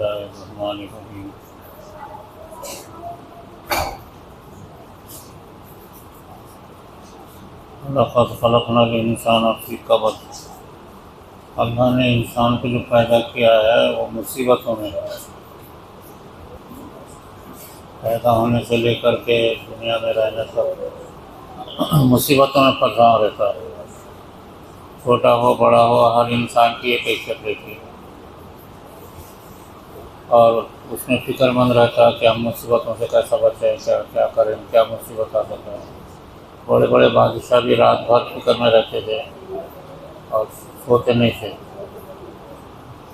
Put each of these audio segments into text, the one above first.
बिस्मिल्लाहिर्रहमानिर्रहीम। लक़द ख़लक़नल इंसान फ़ी कबद। अल्लाह ने इंसान को जो पैदा किया है वो मुसीबतों में है। पैदा होने से लेकर के दुनिया में रहने तक मुसीबतों में फंसा रहता है। छोटा हो बड़ा हो, हर इंसान की एक हैसियत रहती है और उसमें फ़िक्रमंद रहता है कि हम मुसीबतों से कैसा बचें, क्या करें, क्या मुसीबत आ सकते हैं। बड़े बड़े बादशाह भी रात भर फिक्र में रहते थे और सोते नहीं थे।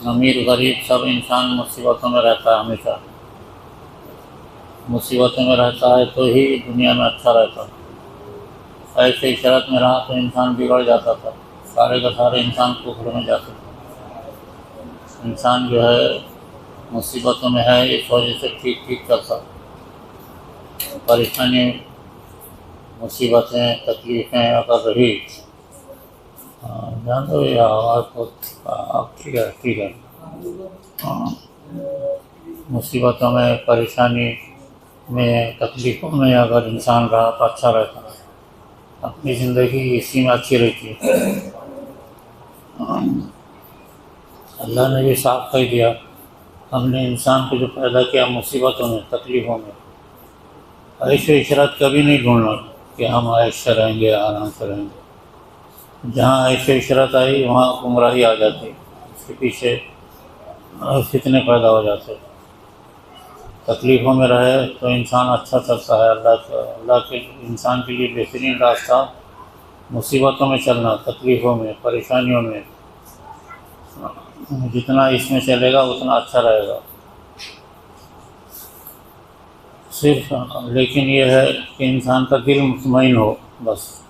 अमीर गरीब सब इंसान मुसीबतों में रहता है, हमेशा मुसीबतों में रहता है तो ही दुनिया में अच्छा रहता है। ऐसे इशरत में रहा तो इंसान बिगड़ जाता था, सारे का सारे इंसान कुफर में जाते थे। इंसान जो है मुसीबतों में है, इस वजह से ठीक ठीक चलता। परेशानी, मुसीबतें, तकलीफ़ें अगर रही, जान दो ये आवाज़ को, ठीक है ठीक है। मुसीबतों में, परेशानी में, तकलीफ़ों में अगर इंसान रहा तो अच्छा रहता है, अपनी ज़िंदगी इसी में अच्छी रहती है। अल्लाह ने भी साफ कह दिया, हमने इंसान को जो पैदा किया मुसीबतों में, तकलीफ़ों में। ऐश इशरत कभी नहीं ढूंढना कि हम ऐश से रहेंगे, आराम से रहेंगे। जहाँ ऐश इशरत आई वहाँ गुमराही आ जाती, उसके पीछे फितने पैदा हो जाते। तकलीफ़ों में रहे तो इंसान अच्छा चलता है। अल्लाह के इंसान के लिए बेहतरीन रास्ता मुसीबतों में चलना, तकलीफ़ों में, परेशानियों में। जितना इसमें चलेगा उतना अच्छा रहेगा। सिर्फ लेकिन ये है कि इंसान का दिल मुतमईन हो, बस।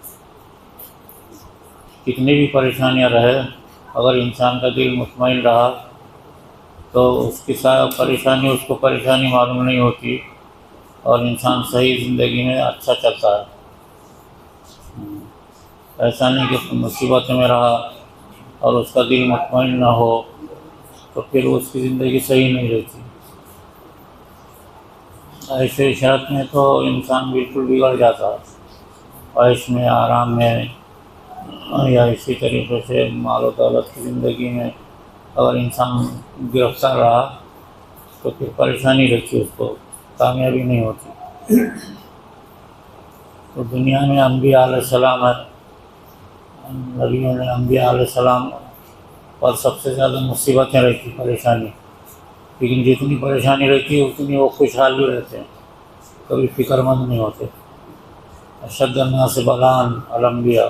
कितनी भी परेशानियां रहे, अगर इंसान का दिल मुतमईन रहा तो उसकी परेशानी उसको परेशानी मालूम नहीं होती और इंसान सही ज़िंदगी में अच्छा चलता है। ऐसा नहीं कि मुसीबत में रहा और उसका दिल मुतमईन ना हो तो फिर उसकी ज़िंदगी सही नहीं रहती। ऐसे इशरत में तो इंसान बिल्कुल बिगड़ जाता है। ऐश में, आराम में, या इसी तरीके से मालो दौलत की ज़िंदगी में अगर इंसान गिरफ्तार रहा तो फिर परेशानी रहती, उसको कामयाबी नहीं होती। तो दुनिया में अम्बिया अलैहिस्सलाम है, नबियों ने अम्बिया अलैहिस्सलाम पर सबसे ज़्यादा मुसीबतें रहती, परेशानी। लेकिन जितनी परेशानी रहती है उतनी वो खुशहाल भी रहते हैं, कभी फ़िक्रमंद नहीं होते। अशद्द अन्नास बलान अल अंबिया,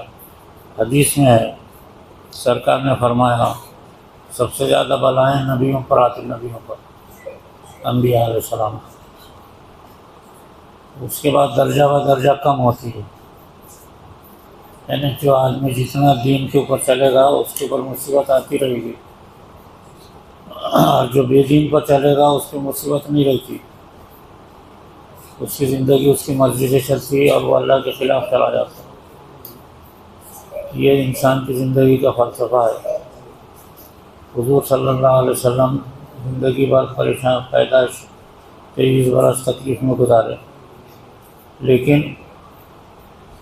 हदीस में है, सरकार ने फरमाया सबसे ज़्यादा बलाएँ नबियों पर आती, नबियों पर, अम्बिया अलैहिस्सलाम। उसके बाद दर्जा व दर्जा कम होती है, यानी जो आदमी जितना दीन के ऊपर चलेगा उसके ऊपर मुसीबत आती रहेगी, और जो बेदीन पर चलेगा उसकी मुसीबत नहीं रहती। उसकी ज़िंदगी उसकी मर्ज़ी से चलती है और वो अल्लाह के ख़िलाफ़ चला जाता है। ये इंसान की ज़िंदगी का फ़लसफ़ा है। हुज़ूर सल्लल्लाहु अलैहि वसल्लम ज़िंदगी भर परेशान, पैदाइश 23 बरस तकलीफ़ में गुजारे, लेकिन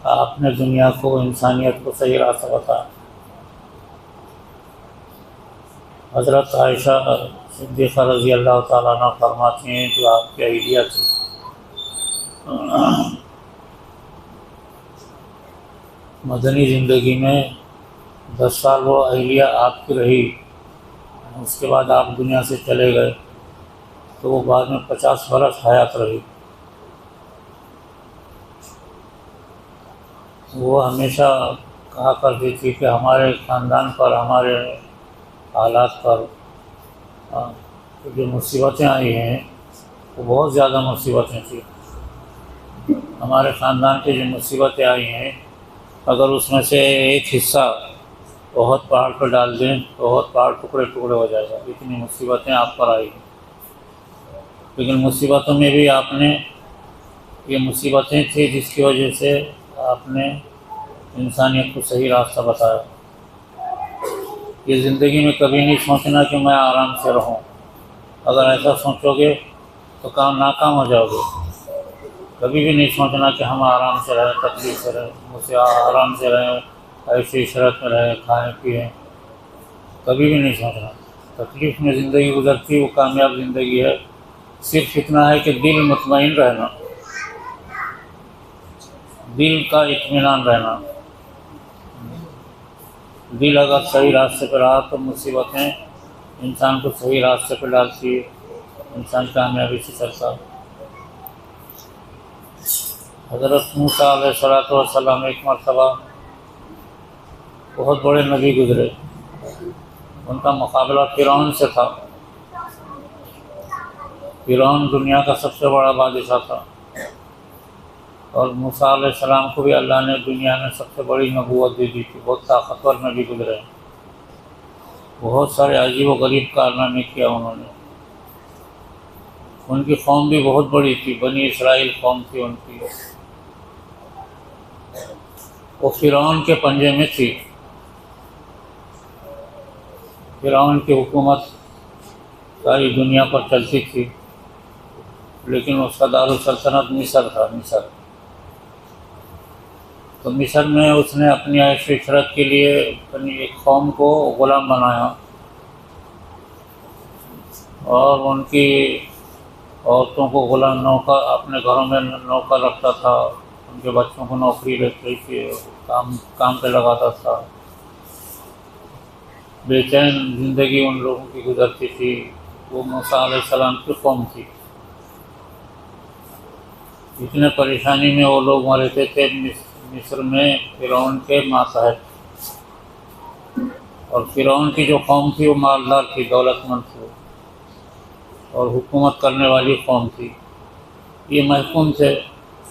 आपने दुनिया को, इंसानियत को सही रास्ता बताया। हज़रत आयशा सिद्दीक़ा रज़ी अल्लाह ताला अन्हा फरमाती हैं, जो आपकी अहलिया थी, मदनी ज़िंदगी में 10 साल वो अहलिया आपकी रही, उसके बाद आप दुनिया से चले गए तो वो बाद में 50 बरस हयात रही। वो हमेशा कहा करती थी कि हमारे ख़ानदान पर, हमारे हालात पर जो मुसीबतें आई हैं वो बहुत ज़्यादा मुसीबतें थी। हमारे ख़ानदान की जो मुसीबतें आई हैं, अगर उसमें से एक हिस्सा बहुत पहाड़ पर डाल दें तो बहुत पहाड़ टुकड़े टुकड़े हो जाएगा, इतनी मुसीबतें आप पर आई। लेकिन मुसीबतों में भी आपने, ये मुसीबतें थी जिसकी वजह से आपने इंसानियत को सही रास्ता बताया। ये ज़िंदगी में कभी नहीं सोचना कि मैं आराम से रहूं, अगर ऐसा सोचोगे तो काम नाकाम हो जाओगे। कभी भी नहीं सोचना कि हम आराम से रहें, तकलीफ से रहें, मुझसे आराम से रहें, ऐसी इशरत में रहें, खाएँ पिएँ, कभी भी नहीं सोचना। तकलीफ़ में ज़िंदगी गुजरती वो कामयाब ज़िंदगी है। सिर्फ इतना है कि दिल मुतमईन रहना, दिल का इत्मीनान रहना। दिल अगर सही रास्ते पर रहा तो मुसीबतें इंसान को सही रास्ते पर डालती है, इंसान कामयाबी से चलता है। हज़रत मूसा अलैहिस्सलाम एक मरतबा बहुत बड़े नबी गुजरे, उनका मुकाबला फ़िरौन से था। फ़िरौन दुनिया का सबसे बड़ा बादशाह था और मूसा अलैहिस्सलाम को भी अल्लाह ने दुनिया में सबसे बड़ी नबूवत दे दी थी। बहुत ताकतवर नबी गुजरे, बहुत सारे अजीब व गरीब कारनामे किया उन्होंने। उनकी कौम भी बहुत बड़ी थी, बनी इसराइल कौम थी उनकी। वो फ़िरौन के पंजे में थी। फ़िरौन की हुकूमत सारी दुनिया पर चलती थी, लेकिन उसका दारुल सल्तनत मिस्र था, मिस्र। तो मिस्र में उसने अपनी ऐश इशरत के लिए अपनी एक कौम को ग़ुलाम बनाया और उनकी औरतों को गुलाम नौकर अपने घरों में नौकर रखता था, उनके बच्चों को नौकरी रखती थी, काम पे लगाता था। बेचैन ज़िंदगी उन लोगों की गुजरती थी। वो मूसा अलैहिस्सलाम की कौम थी। इतने परेशानी में वो लोग वहाँ रहते थे मिस्र में फ़िरौन के मातहत। और फ़िरौन की जो कौम थी वो मालदार थी, दौलतमंद थी और हुकूमत करने वाली कौम थी। ये महकूम थे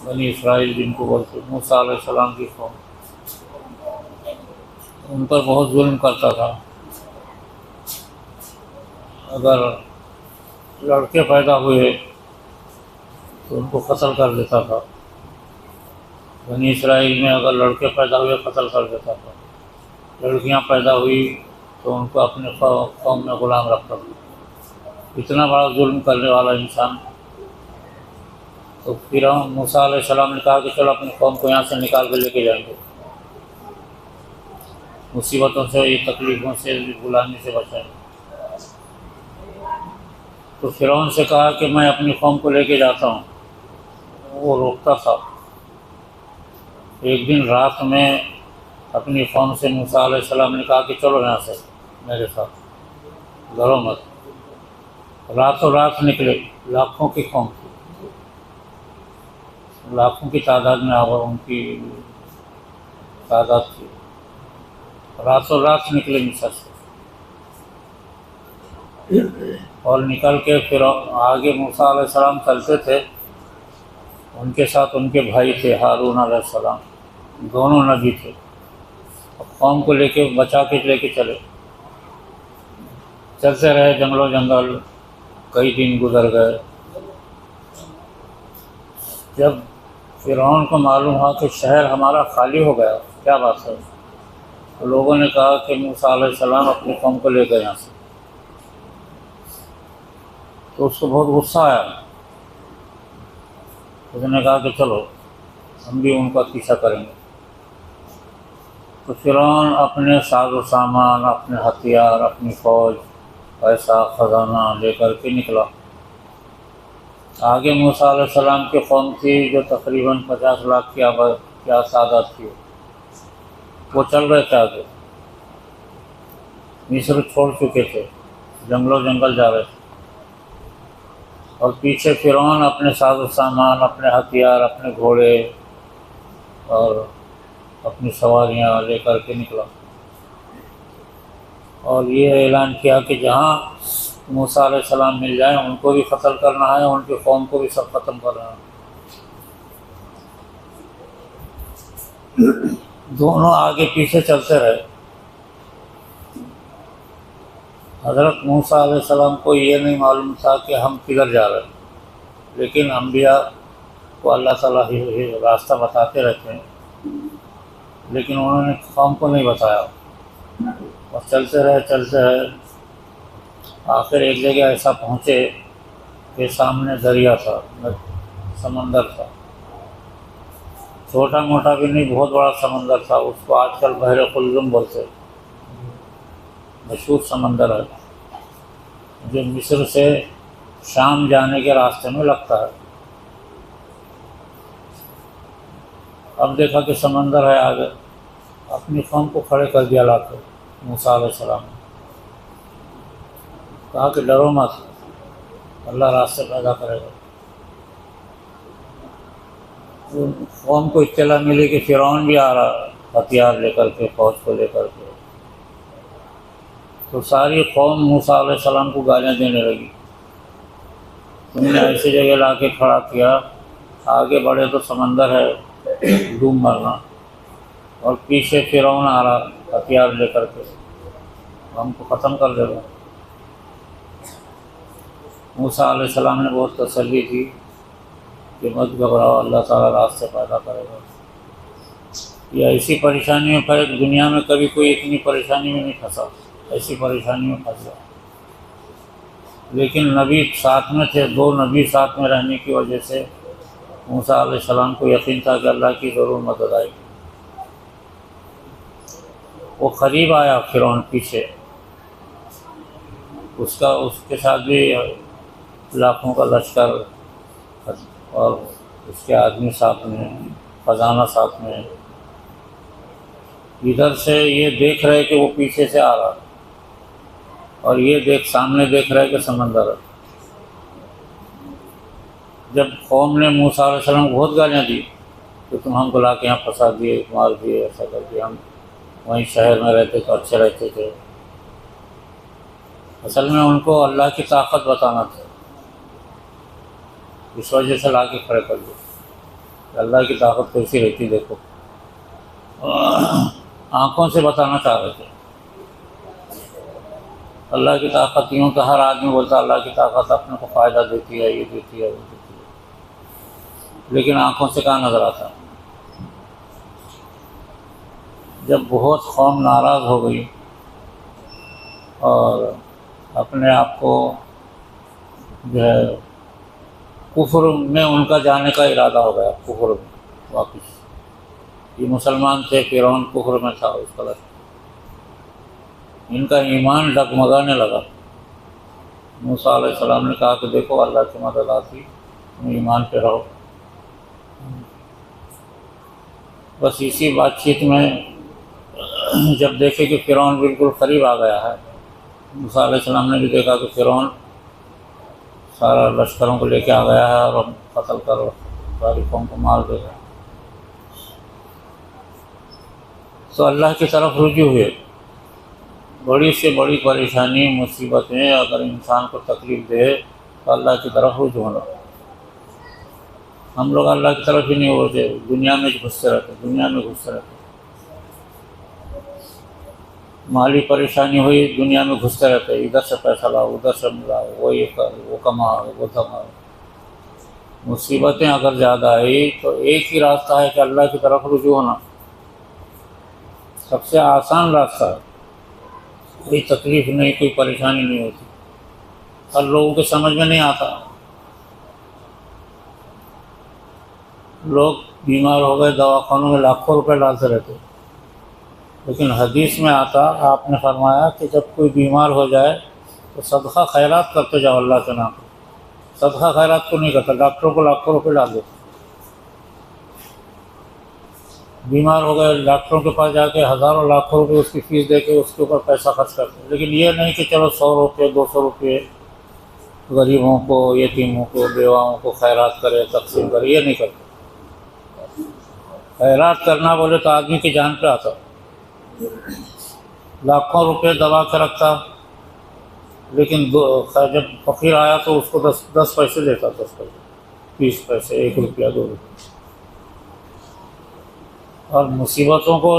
बनी इसराइल जिनको बोलते, मूसा अलैहिस्सलाम की कौम। उन पर बहुत जुल्म करता था। अगर लड़के पैदा हुए तो उनको कत्ल कर देता था। बनी इसराइल में अगर लड़के पैदा हुए कत्ल कर देता था। लड़कियां पैदा हुई तो उनको अपने कौम में ग़ुलाम रखता था। इतना बड़ा जुल्म करने वाला इंसान। तो फिर मूसा अलैहिस्सलाम ने कहा कि चलो अपनी कौम को यहाँ से निकाल के लेके जाएंगे, मुसीबतों से, ये तकलीफ़ों से, गुलामी से बचाएंगे। तो फ़िरौन से कहा कि मैं अपनी कौम को लेके जाता हूँ, वो रोकता था। एक दिन रात में अपनी कौम से मूसा अलैहिस्सलाम ने कहा कि चलो यहाँ से मेरे साथ, डरो मत। रातों रात निकले, लाखों की कौम थी, लाखों की तादाद में उनकी तादाद थी। रातों रात निकले मिस्र से और निकल के फिर आगे मूसा अलैहिस्सलाम चलते थे। उनके साथ उनके भाई थे हारून अलैहिस्सलाम, दोनों नबी थे। कौम को लेके बचा के लेके चले, चलते रहे जंगलों जंगल, कई दिन गुजर गए। जब फ़िरौन को मालूम हुआ कि शहर हमारा खाली हो गया, क्या बात है, तो लोगों ने कहा कि मूसा अलैहिस्सलाम अपनी कौम को ले गए यहाँ से। तो उसको बहुत गुस्सा आया। उसने कहा कि चलो हम भी उनका पीछा करेंगे। तो फ़िरौन अपने साजो सामान, अपने हथियार, अपनी फ़ौज, पैसा, ख़जाना लेकर के निकला। आगे मूसा अलैहिस्सलाम की कौम थी जो तकरीबन 50 लाख की तादाद थी। वो चल रहे थे आगे, मिस्र छोड़ चुके थे, जंगलों जंगल जा रहे थे। और पीछे फ़िरौन अपने साजो सामान, अपने हथियार, अपने घोड़े और अपनी सवारियाँ लेकर के निकला और ये ऐलान किया कि जहाँ मूसा अलैहिस्सलाम मिल जाए उनको भी कत्ल करना है, उनकी कौम को भी सब ख़त्म करना है। दोनों आगे पीछे चलते रहे। हज़रत मूसा अलैहिस्सलाम को ये नहीं मालूम था कि हम किधर जा रहे हैं, लेकिन अंबिया को अल्लाह ताला ही रास्ता बताते रहते हैं, लेकिन उन्होंने कौम को नहीं बताया और चलते रहे। आखिर एक जगह ऐसा पहुँचे कि सामने दरिया था, समंदर था, छोटा मोटा भी नहीं, बहुत बड़ा समंदर था। उसको आजकल बहरे कुल्लुम बोलते, मशहूर समंदर है जो मिस्र से शाम जाने के रास्ते में लगता है। अब देखा कि समंदर है आगे, अपनी कौम को खड़े कर दिया लाकर मूसा अलैहिस्सलाम ने। कहा कि डरो मत, अल्लाह रास्ते पैदा करेगा। कौम को इत्तला मिली कि फ़िरौन भी आ रहा हथियार लेकर के, फौज को लेकर के। तो सारी कौम मूसा अलैहिस्सलाम को गालियाँ देने लगी, तुमने ऐसी जगह ला के खड़ा किया, आगे बढ़े तो समंदर है, डूब मरना, और पीछे फ़िरौन आ रहा हथियार लेकर के, हमको ख़त्म कर देगा। मूसा अलैहिस्सलाम ने बहुत तसल्ली दी कि मत घबराओ, अल्लाह ताला रास्ते पैदा करेगा। या ऐसी परेशानी में फंसे, दुनिया में कभी कोई इतनी परेशानी में नहीं फंसा, ऐसी परेशानी में फंसा। लेकिन नबी साथ में थे, दो नबी साथ में रहने की वजह से मूसा अलैहिस्सलाम को यकीन था कि अल्लाह की ज़रूर मदद आएगी। वो करीब आया फ़िरौन पीछे, उसके साथ भी लाखों का लश्कर और उसके आदमी साथ में, ख़जाना साथ में। इधर से ये देख रहे कि वो पीछे से आ रहा, और ये सामने देख रहे कि समंदर है। जब कौम ने मूसा अलैहिस्सलाम को बहुत गालियाँ दी कि तुम हमको ला के यहाँ फंसा दिए, मार दिए, ऐसा कर दिया, हम वहीं शहर में रहते तो अच्छे रहते थे। असल में उनको अल्लाह की ताकत बताना था, इस वजह से ला के खड़े कर दिए। अल्लाह की ताकत कैसी रहती देखो, आँखों से बताना चाह रहे थे। अल्लाह की ताकत यूँ तो हर आदमी बोलता अल्लाह की ताकत अपने को फ़ायदा देती है, ये देती है, वो देती है, लेकिन आँखों से कहाँ नज़र आता। जब बहुत कौम नाराज़ हो गई और अपने आप को जो है कुफ्र में उनका जाने का इरादा हो गया, कुफ्र में वापस। ये मुसलमान थे, फ़िरौन कुफ्र में था, उस कदर इनका ईमान डगमगाने लगा। मूसा अलैहिस्सलाम ने कहा कि देखो अल्लाह की मदद आती, तुम ईमान पे रहो। बस इसी बातचीत में जब देखे कि फ़िरौन बिल्कुल करीब आ गया है, मूसा अलैहिस्सलाम ने भी देखा कि फ़िरौन सारा लश्करों को लेके आ गया है और हम कत्ल करो, सारी कौम को मार देगा। तो अल्लाह की तरफ रुजू हुए। बड़ी से बड़ी परेशानी, मुसीबतें अगर इंसान को तकलीफ़ दे तो अल्लाह की तरफ रुजू होना। हम लोग अल्लाह की तरफ ही नहीं होते, दुनिया में घुसते रहते, दुनिया में घुसते रहते। माली परेशानी हुई, दुनिया में घुसते रहते, इधर से पैसा लाओ, उधर से मिलाओ, वो ये कर, वो कमाओ, वो धमाओ। मुसीबतें अगर ज़्यादा आई तो एक ही रास्ता है कि अल्लाह की तरफ रुजू होना, सबसे आसान रास्ता है। कोई तकलीफ़ नहीं, कोई परेशानी नहीं होती, हर लोगों के समझ में नहीं आता। लोग बीमार हो गए, दवाखानों में लाखों रुपए डालते रहते, लेकिन हदीस में आता, आपने फरमाया कि जब कोई बीमार हो जाए तो सदका खैरात करते जाओ अल्लाह के नाम पर। सदका खैरात को नहीं करता, डॉक्टरों को लाखों रुपए डाल देते। बीमार हो गए, डॉक्टरों के पास जाके हज़ारों लाखों रुपए उसकी फ़ीस दे के उसके ऊपर पैसा खर्च करते। लेकिन ये नहीं कि चलो 100 रुपये 200 रुपये गरीबों को, यतीमों को, बेवाओं को खैरात करे, तकसीम करे, ये नहीं करते। खैरात करना बोले तो आदमी की जान पे आता। लाखों रुपए दबा के रखता, लेकिन जब फ़कीर आया तो उसको 10 पैसे देता, 10 पैसे, 20 पैसे, 1 रुपया, 2 रुपये। और मुसीबतों को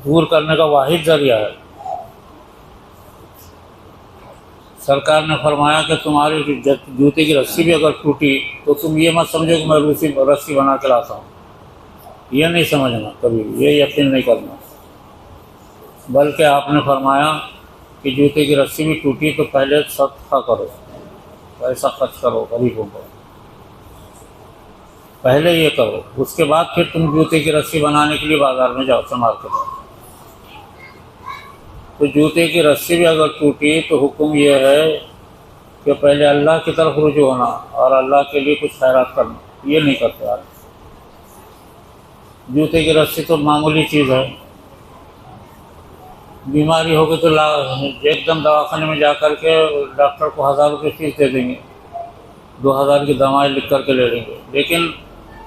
दूर करने का वाहिद ज़रिया है। सरकार ने फरमाया कि तुम्हारी जूते की रस्सी भी अगर टूटी तो तुम ये मत समझो कि मैं रस्सी बना के लाता हूँ, ये नहीं समझना, कभी ये यकीन नहीं करना। बल्कि आपने फरमाया कि जूते की रस्सी भी टूटी तो पहले सदका करो, पैसा खर्च करो गरीबों को, पहले ये करो, उसके बाद फिर तुम जूते की रस्सी बनाने के लिए बाज़ार में जाओ संभाल के जाओ। तो जूते की रस्सी भी अगर टूटी तो हुक्म ये है कि पहले अल्लाह की तरफ रुजू होना और अल्लाह के लिए कुछ खैरात करना। ये नहीं करते आज। जूते की रस्सी तो मामूली चीज़ है, बीमारी हो गई तो एकदम दवाखाने में जा कर के डॉक्टर को 1000 रुपये फीस दे देंगे, 2000 की दवाएं लिख कर के ले लेंगे, लेकिन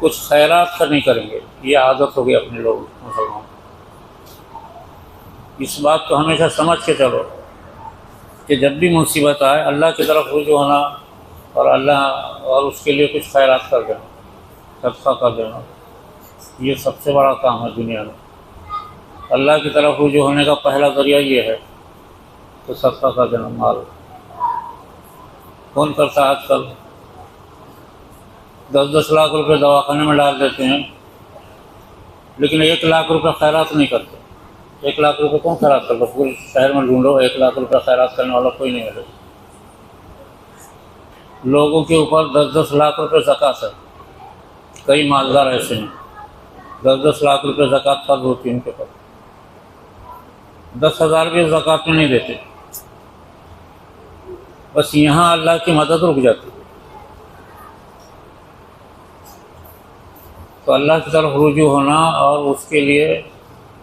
कुछ खैरात का नहीं करेंगे। ये आदत हो गई अपने लोग मुसलमान। इस बात को हमेशा समझ के चलो कि जब भी मुसीबत आए अल्लाह की तरफ रुजू होना और अल्लाह और उसके लिए कुछ खैरात कर देना, सदका कर देना। ये सबसे बड़ा काम है दुनिया में। अल्लाह की तरफ रुजू होने का पहला ज़रिया ये है तो सदका कर देना माल। कौन करता है आजकल? 10-10 लाख रुपए दवाखाने में डाल देते हैं, लेकिन 1 लाख रुपए खैरात नहीं करते। 1 लाख रुपए कौन खैरात करता? पूरे शहर में ढूंढो 1 लाख रुपए खैरात करने वाला कोई नहीं मिलेगा। लोगों के ऊपर 10-10 लाख रुपए ज़कात है। कई मालदार ऐसे हैं 10-10 लाख रुपए ज़कात फर्ज होती है उनके पास, 10,000 भी ज़कात में नहीं देते। बस यहाँ अल्लाह की मदद रुक जाती है। तो अल्लाह की तरफ रुजू होना और उसके लिए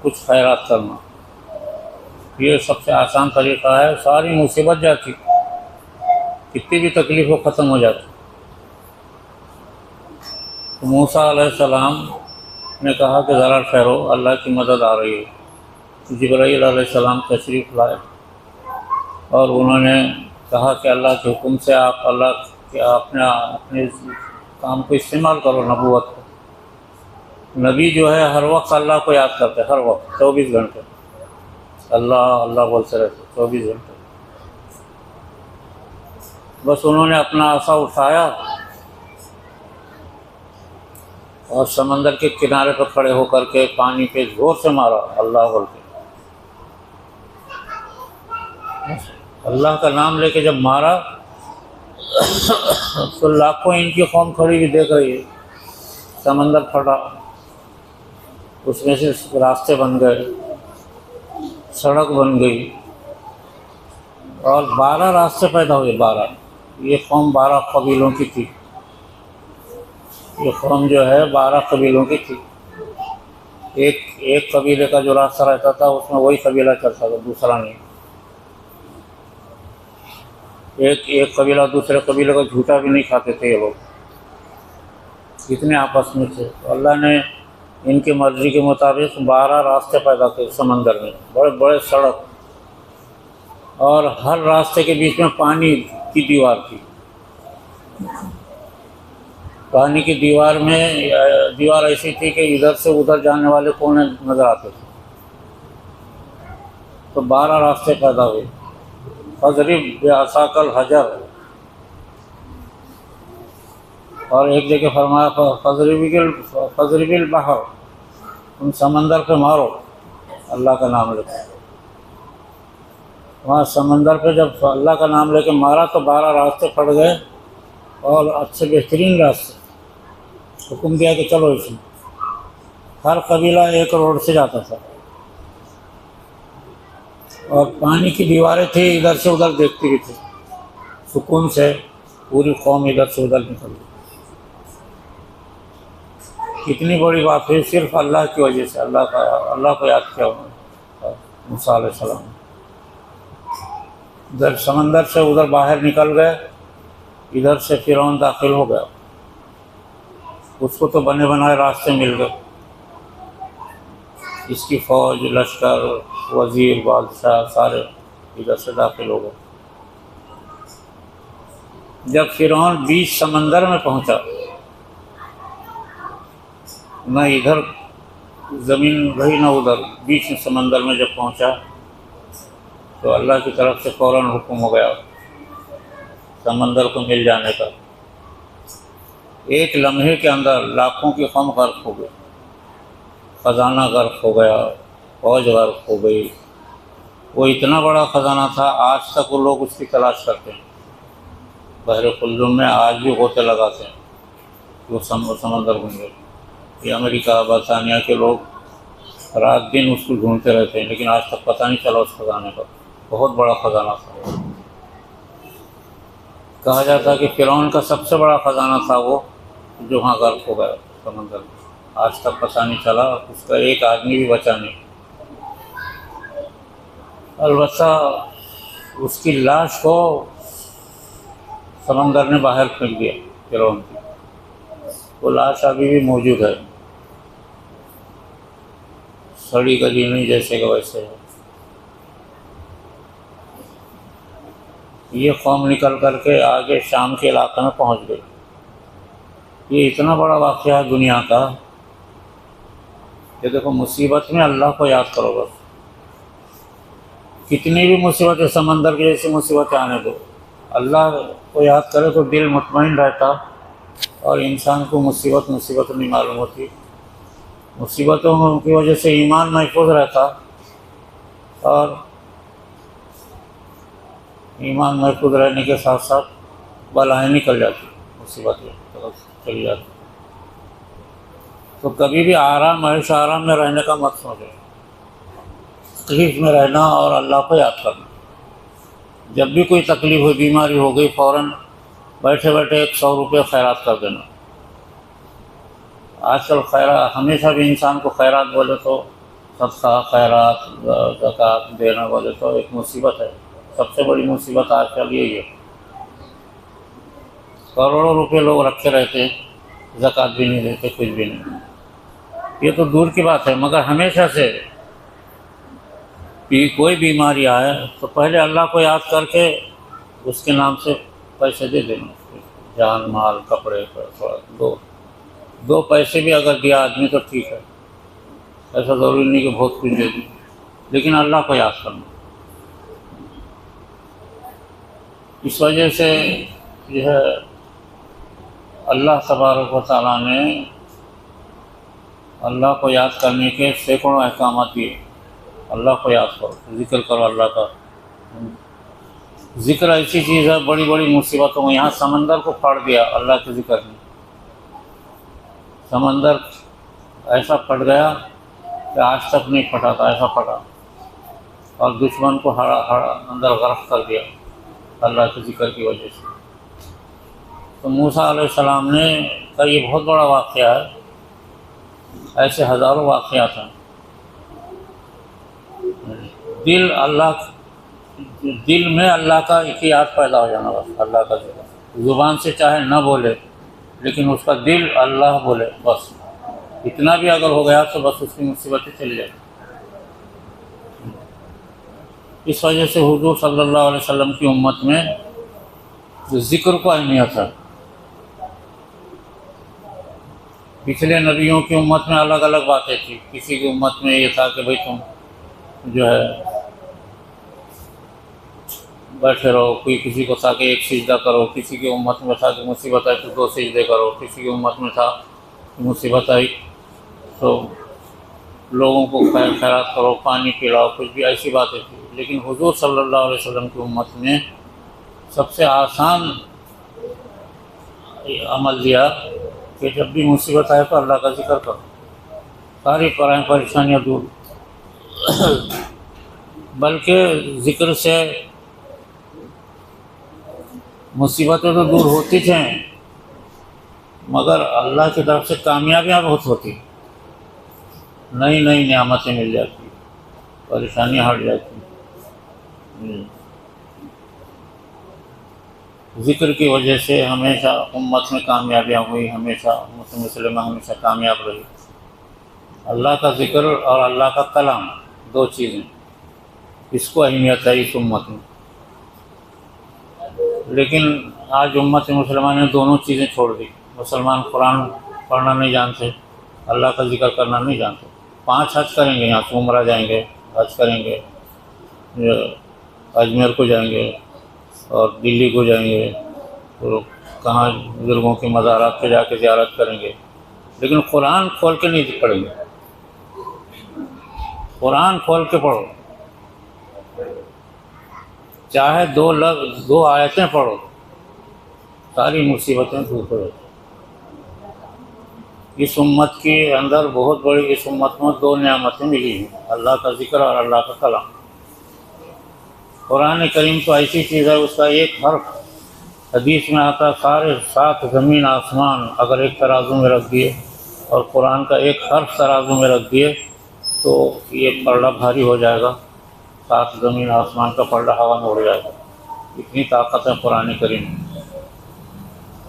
कुछ खैरात करना, ये सबसे आसान तरीक़ा है। सारी मुसीबत जाती, कितनी भी तकलीफ़ हो ख़त्म हो जाती। तो मूसा अलैहिस्सलाम ने कहा कि ज़रा ठहरो, अल्लाह की मदद आ रही है। तो जिब्राईल अलैहिस्सलाम तशरीफ़ लाए और उन्होंने कहा कि अल्लाह के हुक्म से आप अल्लाह के अपने काम को इस्तेमाल करो, नबूवत को। नबी जो है हर वक्त अल्लाह को याद करते, हर वक्त 24 घंटे अल्लाह अल्लाह बोलते रहते 24 घंटे। बस उन्होंने अपना आसा उठाया और समंदर के किनारे पर खड़े होकर के पानी पे ज़ोर से मारा, अल्लाह बोल के। अल्लाह का नाम लेके जब मारा तो लाखों इनकी कौम खड़ी हुई देख रही है। समंदर फटा, उसमें से रास्ते बन गए, सड़क बन गई और 12 रास्ते पैदा हुए। 12 ये कौम 12 कबीलों की थी। ये कौम जो है 12 कबीलों की थी। एक कबीले का जो रास्ता रहता था उसमें वही कबीला चलता था, दूसरा नहीं। एक कबीला दूसरे कबीले का झूठा भी नहीं खाते थे ये लोग, इतने आपस में थे। तो अल्लाह ने इनकी मर्ज़ी के मुताबिक 12 रास्ते पैदा किए समंदर में, बड़े बड़े सड़क, और हर रास्ते के बीच में पानी की दीवार थी। पानी की दीवार में दीवार ऐसी थी कि इधर से उधर जाने वाले कोने नज़र आते थे। तो 12 रास्ते पैदा हुए। फज़रिब बेअसाकल हजर, और एक जगह फरमाया फज़रिबिल बहर, तुम समंदर पे मारो अल्लाह का नाम लेके। वहाँ समंदर पे जब अल्लाह का नाम लेके मारा तो 12 रास्ते फट गए और अच्छे बेहतरीन रास्ते। हुक्म दिया कि चलो इसमें। हर कबीला एक रोड से जाता था और पानी की दीवारें थी, इधर से उधर देखती भी थी। सुकून से पूरी कौम इधर से उधर निकल गई। कितनी बड़ी बात हुई सिर्फ अल्लाह की वजह से। अल्लाह को याद किया उन्होंने, मूसा अलैहिस्सलाम। इधर समंदर से उधर बाहर निकल गए, इधर से फिरौन दाखिल हो गया। उसको तो बने बनाए रास्ते मिल गए। इसकी फ़ौज, लश्कर, वज़ीर, बादशाह सारे इधर से दाखिल हो गए। जब फिरौन बीच समंदर में पहुंचा, न इधर ज़मीन रही न उधर, बीच में समंदर में जब पहुंचा तो अल्लाह की तरफ से फ़ौरन हुक्म हो गया समंदर को मिल जाने का। एक लम्हे के अंदर लाखों की कौम गर्क हो गई, ख़जाना गर्क हो गया, फ़ौज गर्क हो गई, वो इतना बड़ा ख़जाना था, आज तक वो लोग उसकी तलाश करते हैं। बहर कुल्लुम में आज भी होते लगाते हैं कि वो समंदर बन गए। ये अमेरिका बरतानिया के लोग रात दिन उसको ढूंढते रहते हैं, लेकिन आज तक पता नहीं चला उस खजाने का। बहुत बड़ा खजाना था। कहा जाता है कि फ़िरौन का सबसे बड़ा खजाना था वो, जो वहाँ गर्क हो गया समंदर में। आज तक पता नहीं चला, उसका एक आदमी भी बचा नहीं। अलबत्ता उसकी लाश को समंदर ने बाहर फेंक दिया, फ़िरौन की। वो लाश अभी भी मौजूद है, सड़ी गली नहीं जैसे का वैसे है। ये कौम निकल करके आगे शाम के इलाके में पहुंच गई। ये इतना बड़ा वाक़या है दुनिया का। ये देखो, मुसीबत में अल्लाह को याद करो बस। कितनी भी मुसीबतें, समंदर की जैसी मुसीबतें आने दो, अल्लाह को याद करे तो दिल मुतमईन रहता और इंसान को मुसीबत नहीं मालूम होती। मुसीबतों की वजह से ईमान महफूज रहता और ईमान महफूज रहने के साथ साथ बलाएँ निकल जाती, मुसीबतें चली जाती। तो कभी भी आराम ऐश आराम में रहने का मत सोचो, तकलीफ़ में रहना और अल्लाह को याद करना। जब भी कोई तकलीफ़ हो, बीमारी हो गई, फ़ौरन बैठे बैठे 100 रुपये खैरात कर देना। आजकल खैरात, हमेशा भी इंसान को खैरात बोले तो सदका, खैरात, ज़कात देना बोले तो एक मुसीबत है। सबसे बड़ी मुसीबत आजकल यही है। करोड़ों रुपए लोग रखे रहते हैं, ज़कात भी नहीं देते, कुछ भी नहीं। ये तो दूर की बात है, मगर हमेशा से कोई बीमारी आए तो पहले अल्लाह को याद करके उसके नाम से पैसे दे देना। जान माल कपड़े पर थोड़ा दो पैसे भी अगर दिया आदमी तो ठीक है, ऐसा ज़रूरी नहीं कि बहुत कुछ दे दी, लेकिन अल्लाह को याद करना। इस वजह से यह अल्लाह तबारक व तआला ने अल्लाह को याद करने के सैकड़ों अहकाम दिए। अल्लाह को याद करो, ज़िक्र करो अल्लाह का। ज़िक्र ऐसी चीज़ है, बड़ी बड़ी मुसीबतों में, यहाँ समंदर को फाड़ दिया अल्लाह के ज़िक्र ने। समंदर ऐसा फट गया कि आज तक नहीं फटा था, ऐसा फटा, और दुश्मन को अंदर गर्क कर दिया अल्लाह के ज़िक्र की वजह से। तो मूसा अलैहिस्सलाम ने का ये बहुत बड़ा वाक़या है। ऐसे हज़ारों वाक़यात हैं। दिल में अल्लाह का एक याद पैदा हो जाना, बस अल्लाह का ज़िक्र। ज़ुबान से चाहे न बोले, लेकिन उसका दिल अल्लाह बोले, बस इतना भी अगर हो गया तो बस उसकी मुसीबतें चली जाएगी। इस वजह से हुज़ूर सल्लल्लाहु अलैहि वसल्लम की उम्मत में जो ज़िक्र को अहमियत है। पिछले नबियों की उम्मत में अलग अलग बातें थी। किसी की उम्मत में ये था कि भाई तुम जो है बैठे रहो, कोई किसी को था कि एक सिजदा करो, किसी की उम्मत में था कि मुसीबत आई तो 2 सिजदे करो, किसी की उम्मत में था कि मुसीबत आई तो लोगों को खैरात करो, पानी पिलाओ, कुछ भी ऐसी बातें थी। लेकिन हुज़ूर सल्लल्लाहु अलैहि वसल्लम की उम्मत में सबसे आसान अमल दिया कि जब भी मुसीबत आए तो अल्लाह का ज़िक्र करो, सारी परेशानियाँ दूर। बल्कि ज़िक्र से मुसीबतें तो दूर होती थी, मगर अल्लाह की तरफ से कामयाबियाँ बहुत होती, नई नई नेमतें मिल जाती, परेशानियाँ हट जाती। ज़िक्र की वजह से हमेशा उम्मत में कामयाबियाँ हुई, हमेशा मुस्लिम हमेशा कामयाब रही। अल्लाह का ज़िक्र और अल्लाह का कलाम, 2 चीज़ें, इसको अहमियत है इस उम्मत में। लेकिन आज उम्मत मुसलमान ने दोनों चीज़ें छोड़ दी। मुसलमान कुरान पढ़ना नहीं जानते, अल्लाह का ज़िक्र करना नहीं जानते। 5 हज करेंगे, यहाँ से उम्रा जाएंगे, हज करेंगे, अजमेर को जाएंगे और दिल्ली को जाएंगे, तो कहाँ बुज़ुर्गों के मज़ारात पे जाके ज़ियारत करेंगे, लेकिन कुरान खोल के नहीं पढ़ेंगे। कुरान खोल के पढ़ो, चाहे दो आयतें पढ़ो, सारी मुसीबतें दूर हो जाती। इस उम्मत के अंदर बहुत बड़ी, इस उम्मत में दो नेमतें मिली हैं, अल्लाह का जिक्र और अल्लाह का कलाम। कुरान करीम तो ऐसी चीज़ है, उसका एक हर्फ, हदीस में आता, सारे 7 ज़मीन आसमान अगर एक तराजू में रख दिए और कुरान का एक हर्फ तराजू में रख दिए तो ये पलड़ा भारी हो जाएगा, 7 ज़मीन आसमान का पलड़ा हवा में उड़ जाएगा। इतनी ताकत है कुरान करीम में।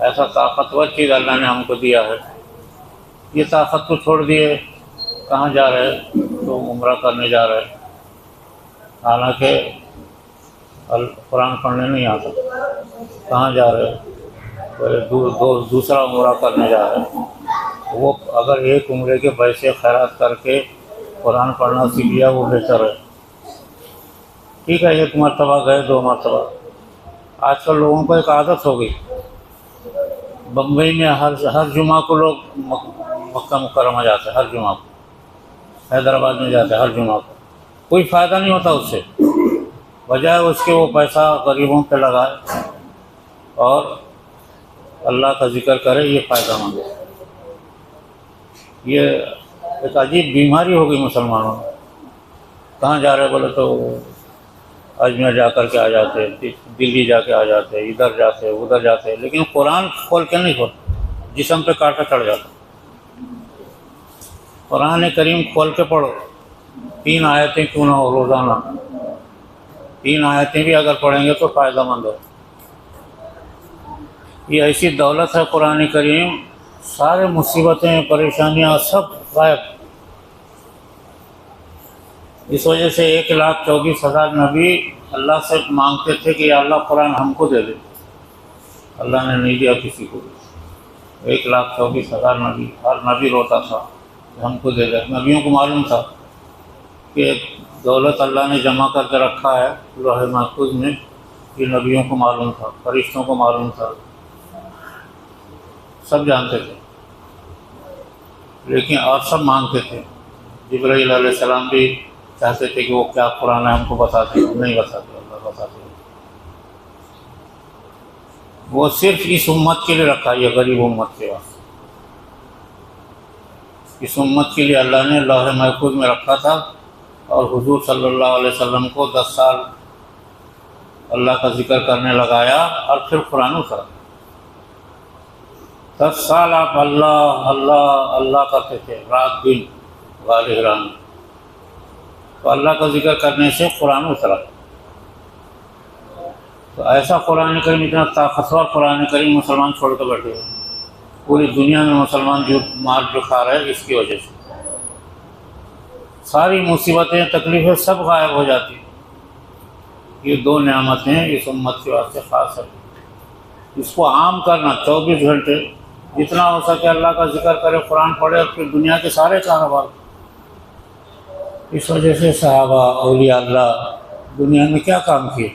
ऐसा ताकतवर चीज़ अल्लाह ने हमको दिया है। ये ताकत को छोड़ दिए, कहाँ जा रहे हैं? तो उम्रा करने जा रहे हैं, हालांकि कुरान पढ़ने नहीं आता। कहाँ जा रहे हैं? दूसरा उम्रा करने जा रहे हैं। वो अगर एक उम्रे के पैसे खैरात करके कुरान पढ़ना सीख लिया वो बेहतर है। ठीक है, 1 मरतबा गए, 2 मरतबा। आजकल लोगों को एक आदत हो गई, बम्बई में हर जुमा को लोग मक्का मुकर्रमा जाते हैं, हर जुमा को। हैदराबाद में जाते हैं हर जुमा को। कोई फ़ायदा नहीं होता उससे, बजाय उसके वो पैसा गरीबों पे लगाए और अल्लाह का जिक्र करे, ये फ़ायदामंद है। ये एक अजीब बीमारी हो गई मुसलमानों में। कहाँ जा रहे बोले तो अजमेर जा कर के आ जाते हैं, दिल्ली जाके आ जाते हैं, इधर जाते हैं, उधर जाते हैं, लेकिन कुरान खोल के नहीं खोलते, जिस्म पे कांटा चढ़ जाता। कुरान करीम खोल के पढ़ो, 3 आयतें क्यों ना हो रोज़ाना, 3 आयतें भी अगर पढ़ेंगे तो फ़ायदेमंद है। ये ऐसी दौलत है कुरान करीम, सारे मुसीबतें परेशानियाँ सब गायब। इस वजह से 1,24,000 नबी अल्लाह से मांगते थे कि या अल्लाह कुरान हमको दे दे। अल्लाह ने नहीं दिया किसी को। 1,24,000 नबी, हर नबी रोता था हमको दे दे। नबियों को मालूम था कि दौलत अल्लाह ने जमा करके रखा है लौह महफूज में, ये नबियों को मालूम था, फरिश्तों को मालूम था, सब जानते थे, लेकिन और सब मांगते थे। जिब्राइल अलैहिस्सलाम भी चाहते थे कि वो क्या कुरान है हमको बताते, नहीं बताते, अल्लाह बताते। वो सिर्फ इस उम्मत के लिए रखा, ये गरीब उम्मत के वास्ते। इस उम्मत के लिए अल्लाह ने लौह महफूज में रखा था और हुजूर सल्लल्लाहु अलैहि वसल्लम को 10 साल अल्लाह का जिक्र करने लगाया और फिर कुरान उतरा। 10 साल आप अल्लाह अल्लाह अल्लाह करते थे, रात दिन गाले हिरान। तो अल्लाह का जिक्र करने से कुरान उतरा। तो ऐसा कुरान करीम, इतना ताकतवर कुरान करीम मुसलमान छोड़ कर बैठे हैं। पूरी दुनिया में मुसलमान जो मार जो खा रहे हैं इसकी वजह से। सारी मुसीबतें तकलीफ़ें सब गायब हो जाती। ये 2 नेमतें इस उम्मत के वास्ते ख़ास है। इसको आम करना, 24 घंटे जितना हो सके अल्लाह का जिक्र करे, कुरान पढ़े और फिर दुनिया के सारे कारोबार। इस वजह से सहाबा औलिया अल्लाह दुनिया में क्या काम किए,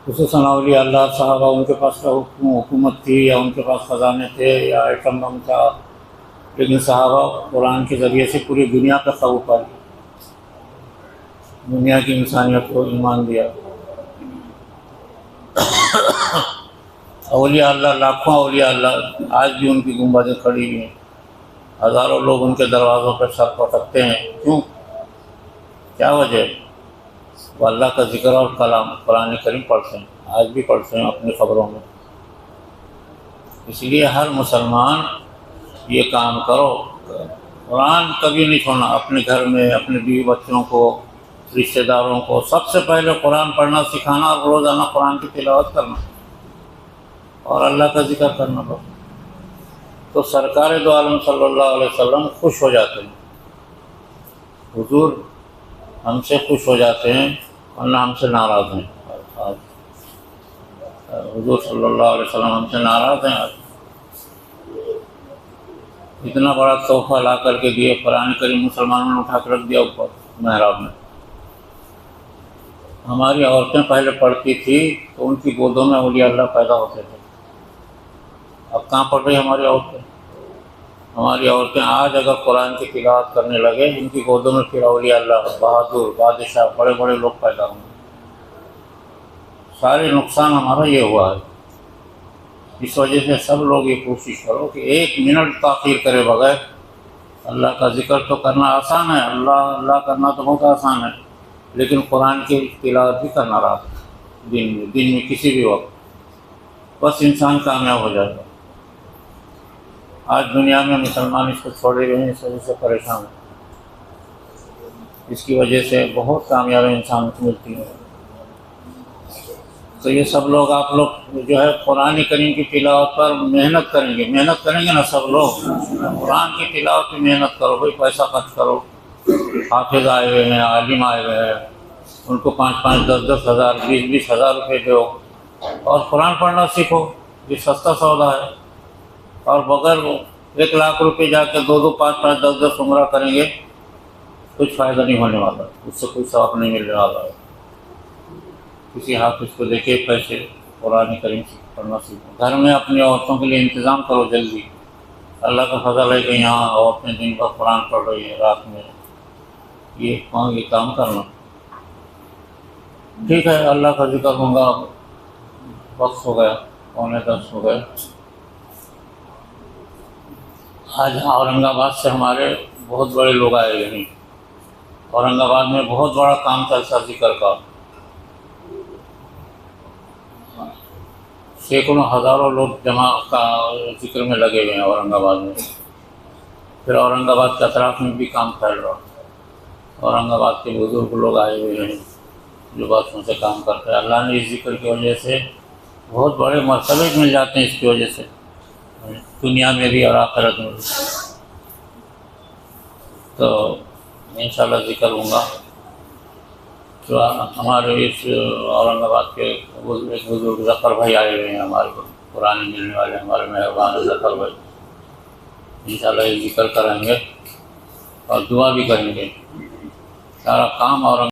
खुसूसन औलिया अल्लाह सहाबा, उनके पास हुकूमत थी या उनके पास ख़जाने थे या आइटम बम था, लेकिन सहाबा कुरान के ज़रिए से पूरी दुनिया पर क़ब्ज़ा पा लिया, दुनिया की इंसानियत को ईमान दिया। औलिया अल्लाह, लाखों औलिया अल्लाह आज भी उनकी गुंबदें खड़ी हुई हैं, हज़ारों लोग उनके दरवाज़ों पर सर पटकते हैं। क्यों? क्या वजह? वो अल्लाह का जिक्र और कलाम कुरान करीम पढ़ते हैं, आज भी पढ़ते हैं अपनी ख़बरों में। इसलिए हर मुसलमान ये काम करो, कुरान कभी नहीं छोड़ना। अपने घर में अपने बीवी बच्चों को, रिश्तेदारों को सबसे पहले कुरान पढ़ना सिखाना और रोज़ाना कुरान की तिलावत करना और अल्लाह का जिक्र करना पड़ता। तो सरकार दो आलम सल्लल्लाहु अलैहि वसल्लम खुश हो जाते हैं, हुजूर हमसे खुश हो जाते हैं, वरना हमसे नाराज़ हैं। आज हुजूर सल्लल्लाहु अलैहि वसल्लम हमसे नाराज़ हैं। आज इतना बड़ा तोहफ़ा ला करके दिए, कुरान करीम मुसलमानों ने उठा कर रख दिया ऊपर मेहराब में। हमारी औरतें पहले पढ़ती थी तो उनकी गोदों में औलिया अल्लाह पैदा होते थे। अब कहाँ पढ़ रही हमारी औरतें? हमारी औरतें आज अगर कुरान की तिलावत करने लगे, इनकी गोदों में फिर औलिया अल्लाह, बहादुर, बादशाह, बड़े बड़े लोग पैदा होंगे। सारे नुकसान हमारा ये हुआ है। इस वजह से सब लोग ये कोशिश करो कि 1 मिनट ताख़ीर करे बगैर, अल्लाह का जिक्र तो करना आसान है, अल्लाह अल्लाह करना तो बहुत आसान है, लेकिन कुरान की तिलावत भी करना रात दिन में किसी भी वक्त, बस इंसान कामयाब हो जाता है। आज दुनिया में मुसलमान इसको छोड़े हुए हैं, इस वजह से परेशान है। इसकी वजह से बहुत कामयाबी इंसान को मिलती है। तो ये सब लोग, आप लोग जो है कुरान करीम की तिलावत पर मेहनत करेंगे ना सब लोग। कुरान की तिलावत पर मेहनत करो भाई, पैसा खर्च करो। हाफिज आए हुए हैं, आलिम आए हुए हैं, उनको 5-5, 10-10 हज़ार, 20-20 हज़ार रुपये दो और कुरान पढ़ना सीखो। ये सस्ता सौदा है। और बगैर 1 लाख रुपये जाकर 2-2, 5-5, 10-10 उम्रा करेंगे, कुछ फ़ायदा नहीं होने वाला, उससे कोई सवाब नहीं मिलने वाला है। किसी हाफिज को देखे पैसे कुरान करीम पढ़ना सीखो। घर में अपनी औरतों के लिए इंतज़ाम करो जल्दी। अल्लाह का फजल है कि यहाँ औरतें दिन भर कुरान पढ़ रही है, रात में ये काम करना ठीक है। अल्लाह का जिक्र होगा। वक्त हो गया, 9:45 हो गए। आज औरंगाबाद से हमारे बहुत बड़े लोग आए हुए हैं। औरंगाबाद में बहुत बड़ा काम चलता जिक्र का, सैकड़ों हज़ारों लोग जमा का जिक्र में लगे हुए हैं औरंगाबाद में। फिर औरंगाबाद के अतराफ में भी काम फैल रहा। औरंगाबाद के बुजुर्ग लोग आए हुए हैं जो बातों से काम करते हैं। अल्लाह ने इस जिक्र की वजह से बहुत बड़े मरतबे मिल जाते हैं, इसकी वजह से दुनिया में भी और आखिरत में भी। तो इंशाल्लाह जिक्र होगा। तो हमारे इस औरंगाबाद के एक बुजुर्ग ज़फ़र भाई आए हुए हैं, हमारे पुराने मिलने वाले, हमारे मेहरबान ज़फ़र भाई। इंशाल्लाह ये जिक्र करेंगे और दुआ भी करेंगे। सारा काम और